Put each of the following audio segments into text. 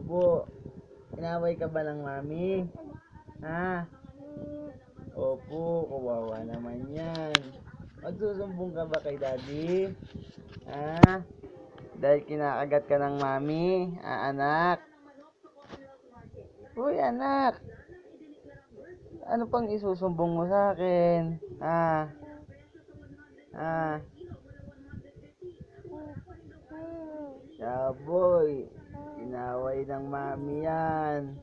Opo. Inaway ka ba ng mami? Ha? Opo, kawawa naman yan. Magsusumbong ka ba kay daddy? Ha? Dahil kinakagat ka ng mami? Anak? Uy, anak! Ano pang isusumbong mo sa akin? Ha? Ha? Yaboy, inaway ng mami yan.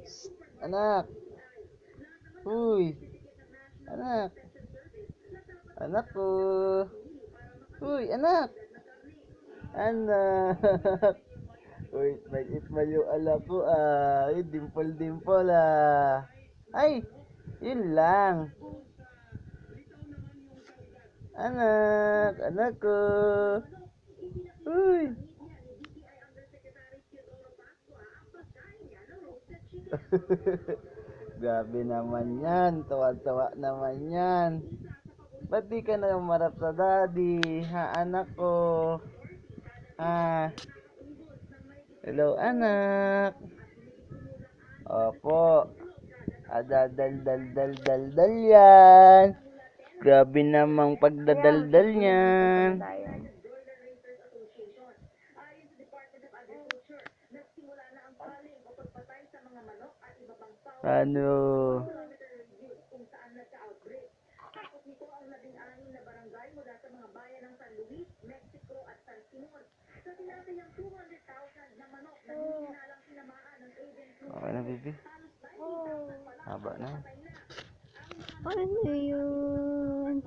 Shh, anak! Uy! Anak! Anak ko! Uy, anak! Anak! Uy, smile yung ala ko ah. Uy, dimple ah. Ay! Yun lang. Anak! Anak ko! Uy! Grabe naman yan. Tawa-tawa naman yan. Ba't di ka na umarap sa daddy? Ha, anak ko? Ha? Hello, anak. Opo. Adadal-dal-dal-dal-dal yan. Grabe namang pagdadaldal niyan. Ano? Okay na, baby. Haba na. Ano yun?